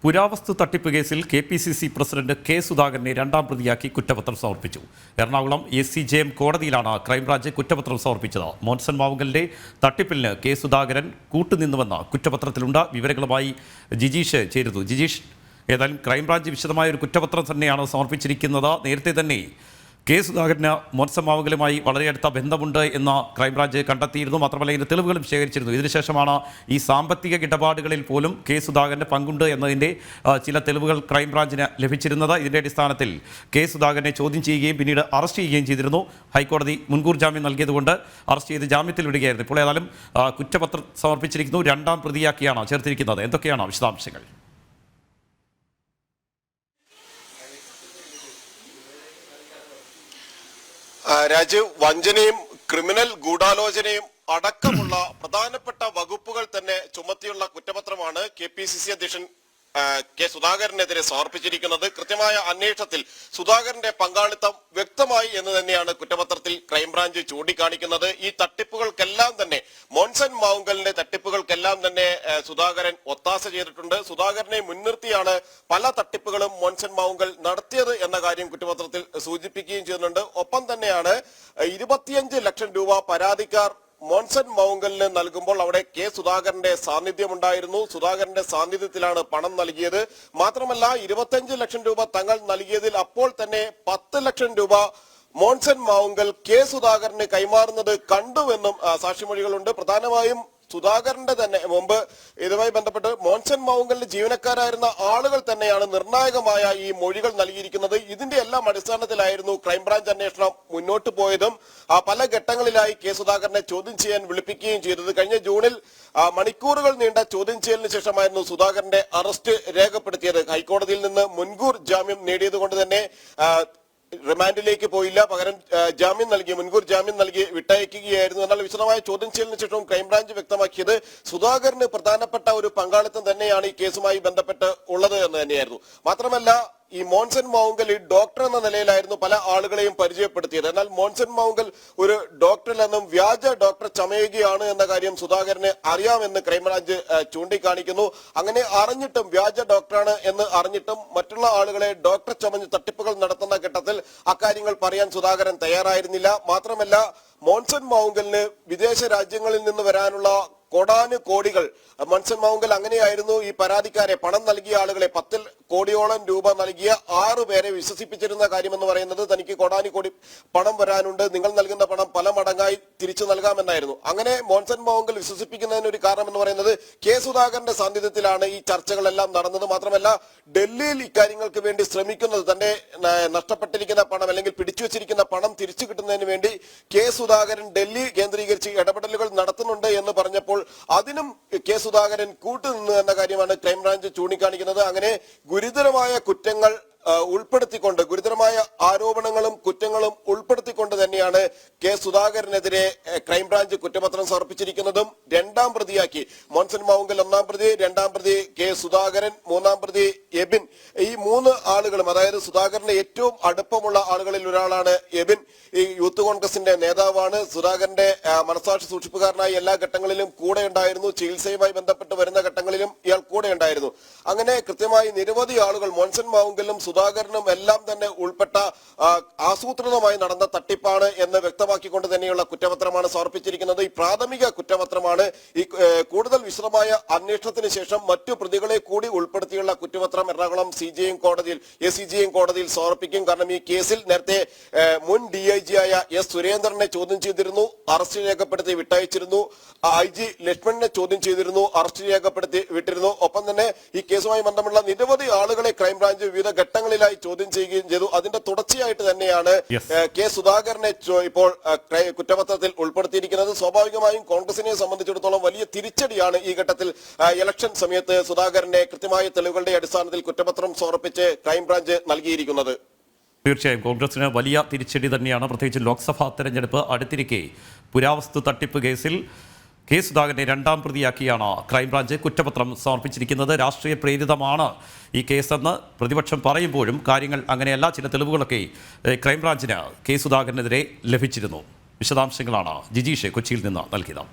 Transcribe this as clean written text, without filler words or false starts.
പുരാവസ്തു തട്ടിപ്പ് കേസിൽ KPCC പ്രസിഡന്റ് കെ സുധാകരനെ രണ്ടാം പ്രതിയാക്കി കുറ്റപത്രം സമർപ്പിച്ചു. എറണാകുളം SCJM കോടതിയിലാണ് ക്രൈംബ്രാഞ്ച് കുറ്റപത്രം സമർപ്പിച്ചത്. മോൻസൺ മാവുങ്കലിന്റെ തട്ടിപ്പിന് കെ സുധാകരൻ കൂട്ടുനിന്നുവെന്ന് കുറ്റപത്രത്തിലുണ്ട്. വിവരങ്ങളുമായി ജിജീഷ് ചേരുന്നു. ജിജീഷ്, ഏതായാലും ക്രൈംബ്രാഞ്ച് വിശദമായ ഒരു കുറ്റപത്രം തന്നെയാണ് സമർപ്പിച്ചിരിക്കുന്നത്. നേരത്തെ തന്നെ കെ സുധാകരന് മോൻസൺ മാവുങ്കലുമായി വളരെ അടുത്ത ബന്ധമുണ്ട് എന്ന് ക്രൈംബ്രാഞ്ച് കണ്ടെത്തിയിരുന്നു. മാത്രമല്ല ഇതിൻ്റെ തെളിവുകളും ശേഖരിച്ചിരുന്നു. ഇതിനുശേഷമാണ് ഈ സാമ്പത്തിക ഇടപാടുകളിൽ പോലും കെ സുധാകരന് പങ്കുണ്ട് എന്നതിൻ്റെ ചില തെളിവുകൾ ക്രൈംബ്രാഞ്ചിന് ലഭിച്ചിരുന്നത്. ഇതിൻ്റെ അടിസ്ഥാനത്തിൽ കെ സുധാകരനെ ചോദ്യം ചെയ്യുകയും പിന്നീട് അറസ്റ്റ് ചെയ്യുകയും ചെയ്തിരുന്നു. ഹൈക്കോടതി മുൻകൂർ ജാമ്യം നൽകിയതുകൊണ്ട് അറസ്റ്റ് ചെയ്ത് ജാമ്യത്തിൽ വിടുകയായിരുന്നു. ഇപ്പോൾ ഏതായാലും കുറ്റപത്രം സമർപ്പിച്ചിരിക്കുന്നു. രണ്ടാം പ്രതിയാക്കിയാണ് ചേർത്തിരിക്കുന്നത്. എന്തൊക്കെയാണ് വിശദാംശങ്ങൾ? രാജീവ്, വഞ്ചനയും ക്രിമിനൽ ഗൂഢാലോചനയും അടക്കമുള്ള പ്രധാനപ്പെട്ട വകുപ്പുകൾ തന്നെ ചുമത്തിയുള്ള കുറ്റപത്രമാണ് KPCC അധ്യക്ഷൻ കെ സുധാകരനെതിരെ സമർപ്പിച്ചിരിക്കുന്നത്. കൃത്യമായ അന്വേഷണത്തിൽ സുധാകരന്റെ പങ്കാളിത്തം വ്യക്തമായി എന്ന് തന്നെയാണ് കുറ്റപത്രത്തിൽ ക്രൈംബ്രാഞ്ച് ചൂണ്ടിക്കാണിക്കുന്നത്. ഈ തട്ടിപ്പുകൾക്കെല്ലാം തന്നെ, മോൻസൺ മാവുങ്കലിന്റെ തട്ടിപ്പുകൾക്കെല്ലാം തന്നെ സുധാകരൻ ഒത്താശ ചെയ്തിട്ടുണ്ട്. സുധാകരനെ മുൻനിർത്തിയാണ് പല തട്ടിപ്പുകളും മോൻസൺ മാവുങ്കൽ നടത്തിയത് എന്ന കാര്യം കുറ്റപത്രത്തിൽ സൂചിപ്പിക്കുകയും ചെയ്യുന്നുണ്ട്. ഒപ്പം തന്നെയാണ് 25 ലക്ഷം രൂപ പരാതിക്കാർ മോൻസൺ മാവുങ്കലിന് നൽകുമ്പോൾ അവിടെ കെ സുധാകരന്റെ സാന്നിധ്യമുണ്ടായിരുന്നു. സുധാകരന്റെ സാന്നിധ്യത്തിലാണ് പണം നൽകിയത്. മാത്രമല്ല 25 ലക്ഷം രൂപ തങ്ങൾ നൽകിയതിൽ അപ്പോൾ തന്നെ 10 ലക്ഷം രൂപ മോൻസൺ മാവുങ്കൽ കെ സുധാകരന് കൈമാറുന്നത് കണ്ടുവെന്നും സാക്ഷിമൊഴികളുണ്ട്. പ്രധാനമായും സുധാകരന്റെ തന്നെ മുമ്പ് ഇതുമായി ബന്ധപ്പെട്ട് മോൻസൺ മാവുങ്കലിന്റെ ജീവനക്കാരായിരുന്ന ആളുകൾ തന്നെയാണ് നിർണായകമായ ഈ മൊഴികൾ നൽകിയിരിക്കുന്നത്. ഇതിന്റെ എല്ലാം അടിസ്ഥാനത്തിലായിരുന്നു ക്രൈംബ്രാഞ്ച് അന്വേഷണം മുന്നോട്ട് പോയതും പല ഘട്ടങ്ങളിലായി കെ സുധാകരനെ ചോദ്യം ചെയ്യാൻ വിളിപ്പിക്കുകയും ചെയ്തത്. കഴിഞ്ഞ ജൂണിൽ മണിക്കൂറുകൾ നീണ്ട ചോദ്യം ചെയ്യലിന് ശേഷമായിരുന്നു സുധാകരന്റെ അറസ്റ്റ് രേഖപ്പെടുത്തിയത്. ഹൈക്കോടതിയിൽ നിന്ന് മുൻകൂർ ജാമ്യം നേടിയത് കൊണ്ട് തന്നെ റിമാൻഡിലേക്ക് പോയില്ല, പകരം മുൻകൂർ ജാമ്യം നൽകി വിട്ടയക്കുകയായിരുന്നു. എന്നാൽ വിശദമായ ചോദ്യം ചെയ്യലിന് ശേഷവും ക്രൈംബ്രാഞ്ച് വ്യക്തമാക്കിയത് സുധാകരന് പ്രധാനപ്പെട്ട ഒരു പങ്കാളിത്തം തന്നെയാണ് ഈ കേസുമായി ബന്ധപ്പെട്ട് ഉള്ളത് എന്ന് തന്നെയായിരുന്നു. മാത്രമല്ല ഈ മോൻസൺ മാവുങ്കൽ ഈ ഡോക്ടർ എന്ന നിലയിലായിരുന്നു പല ആളുകളെയും പരിചയപ്പെടുത്തിയത്. എന്നാൽ മോൻസൺ മാവുങ്കൽ ഒരു ഡോക്ടറിലെന്നും വ്യാജ ഡോക്ടർ ചമയുകയാണ് എന്ന കാര്യം സുധാകരന് അറിയാമെന്ന് ക്രൈംബ്രാഞ്ച് ചൂണ്ടിക്കാണിക്കുന്നു. അങ്ങനെ അറിഞ്ഞിട്ടും, വ്യാജ ഡോക്ടറാണ് എന്ന് അറിഞ്ഞിട്ടും മറ്റുള്ള ആളുകളെ ഡോക്ടർ ചമഞ്ഞ് തട്ടിപ്പുകൾ നടത്തുന്ന ഘട്ടത്തിൽ അക്കാര്യങ്ങൾ പറയാൻ സുധാകരൻ തയ്യാറായിരുന്നില്ല. മാത്രമല്ല മോൻസൺ മാവുങ്കലിന് വിദേശ രാജ്യങ്ങളിൽ നിന്ന് വരാനുള്ള കോടാനുകോടികൾ മോൻസൺ മാവുങ്കൽ അങ്ങനെയായിരുന്നു ഈ പരാതിക്കാരെ, പണം നൽകിയ ആളുകളെ, 10 കോടിയോളം രൂപ നൽകിയ 6 പേരെ വിശ്വസിപ്പിച്ചിരുന്ന കാര്യമെന്ന് പറയുന്നത് തനിക്ക് കോടാനുകോടി പണം വരാനുണ്ട്, നിങ്ങൾ നൽകുന്ന പണം പല മടങ്ങായി തിരിച്ചു നൽകാമെന്നായിരുന്നു. അങ്ങനെ മോൻസൺ മാവുങ്കൽ വിശ്വസിപ്പിക്കുന്നതിന് ഒരു കാരണം എന്ന് പറയുന്നത് കെ സുധാകരന്റെ സാന്നിധ്യത്തിലാണ് ഈ ചർച്ചകളെല്ലാം നടന്നത്. മാത്രമല്ല ഡൽഹിയിൽ ഇക്കാര്യങ്ങൾക്ക് വേണ്ടി ശ്രമിക്കുന്നത്, തന്റെ നഷ്ടപ്പെട്ടിരിക്കുന്ന പണം അല്ലെങ്കിൽ പിടിച്ചു വെച്ചിരിക്കുന്ന പണം തിരിച്ചു കിട്ടുന്നതിന് വേണ്ടി കെ സുധാകരൻ ഡൽഹി കേന്ദ്രീകരിച്ച് ഇടപെടലുകൾ നടത്തുന്നുണ്ട് എന്ന് പറഞ്ഞപ്പോൾ അതിനും കെ സുധാകരൻ കൂട്ടുനിന്നു എന്ന കാര്യമാണ് ക്രൈംബ്രാഞ്ച് ചൂണ്ടിക്കാണിക്കുന്നത്. അങ്ങനെ ഗുരുതരമായ കുറ്റങ്ങൾ ഉൾപ്പെടുത്തിക്കൊണ്ട്, ഗുരുതരമായ ആരോപണങ്ങളും കുറ്റങ്ങളും ഉൾപ്പെടുത്തിക്കൊണ്ട് തന്നെയാണ് കെ സുധാകരനെതിരെ ക്രൈംബ്രാഞ്ച് കുറ്റപത്രം സമർപ്പിച്ചിരിക്കുന്നതും രണ്ടാം പ്രതിയാക്കി മോൻസൺ മാവുങ്കൽ ഒന്നാം പ്രതി, രണ്ടാം പ്രതി കെ സുധാകരൻ, മൂന്നാം പ്രതി എബിൻ, ഈ 3 ആളുകളും, അതായത് സുധാകരന്റെ ഏറ്റവും അടുപ്പമുള്ള ആളുകളിൽ ഒരാളാണ് എബിൻ. ഈ യൂത്ത് കോൺഗ്രസിന്റെ നേതാവാണ്. സുധാകരന്റെ മനസാക്ഷി സൂക്ഷിപ്പുകാരനായി എല്ലാ ഘട്ടങ്ങളിലും കൂടെ ഉണ്ടായിരുന്നു. ചികിത്സയുമായി ബന്ധപ്പെട്ട് വരുന്ന ഘട്ടങ്ങളിലും ഇയാൾ കൂടെ ഉണ്ടായിരുന്നു. അങ്ങനെ കൃത്യമായി നിരവധി ആളുകൾ മോൻസൺ മാവുങ്കലും സുധാകരനും എല്ലാം തന്നെ ഉൾപ്പെട്ട ആസൂത്രിതമായി നടന്ന തട്ടിപ്പാണ് എന്ന് വ്യക്തമാക്കിക്കൊണ്ട് തന്നെയുള്ള കുറ്റപത്രമാണ് സമർപ്പിച്ചിരിക്കുന്നത്. ഈ പ്രാഥമിക കുറ്റപത്രമാണ്. ഈ കൂടുതൽ വിശദമായ അന്വേഷണത്തിന് ശേഷം മറ്റു പ്രതികളെ കൂടി ഉൾപ്പെടുത്തിയുള്ള കുറ്റപത്രം എറണാകുളം SCJM കോടതിയിൽ സമർപ്പിക്കും. കാരണം ഈ കേസിൽ നേരത്തെ മുൻ DIG ആയ S സുരേന്ദ്രനെ ചോദ്യം ചെയ്തിരുന്നു, അറസ്റ്റ് രേഖപ്പെടുത്തി വിട്ടയച്ചിരുന്നു. IG ലക്ഷ്മണനെ ചോദ്യം ചെയ്തിരുന്നു, അറസ്റ്റ് രേഖപ്പെടുത്തി വിട്ടിരുന്നു. ഒപ്പം തന്നെ ഈ കേസുമായി ബന്ധമുള്ള നിരവധി ആളുകളെ ക്രൈംബ്രാഞ്ച് വിവിധ ഘട്ടങ്ങളിലായി ചോദ്യം ചെയ്യുകയും ചെയ്തു. അതിന്റെ തുടർച്ചയായിട്ട് തന്നെയാണ് കെ സുധാകരനെ ഇപ്പോൾ കുറ്റപത്രത്തിൽ ഉൾപ്പെടുത്തിയിരിക്കുന്നത്. സ്വാഭാവികമായും കോൺഗ്രസിനെ സംബന്ധിച്ചിടത്തോളം വലിയ തിരിച്ചടിയാണ് ഈ ഘട്ടത്തിൽ ഇലക്ഷൻ സമയത്ത് സുധാകരനെ കൃത്യമായ തെളിവുകളുടെ അടിസ്ഥാനത്തിൽ കുറ്റപത്രം സമർപ്പിച്ച് ക്രൈംബ്രാഞ്ച് നൽകിയിരിക്കുന്നത്. തീർച്ചയായും കോൺഗ്രസിന് വലിയ തിരിച്ചടി തന്നെയാണ്. പ്രത്യേകിച്ച് ലോക്സഭാ തെരഞ്ഞെടുപ്പ് അടുത്തിരിക്കെ പുരാവസ്തു തട്ടിപ്പ് കേസിൽ കെ സുധാകരനെ രണ്ടാം പ്രതിയാക്കിയാണ് ക്രൈംബ്രാഞ്ച് കുറ്റപത്രം സമർപ്പിച്ചിരിക്കുന്നത്. രാഷ്ട്രീയ പ്രേരിതമാണ് ഈ കേസെന്ന് പ്രതിപക്ഷം പറയുമ്പോഴും കാര്യങ്ങൾ അങ്ങനെയല്ല. ചില തെളിവുകളൊക്കെ ക്രൈംബ്രാഞ്ചിന് കെ സുധാകരനെതിരെ ലഭിച്ചിരുന്നു. വിശദാംശങ്ങളാണ് ജിജീഷ് കൊച്ചിയിൽ നിന്ന് നൽകിയത്.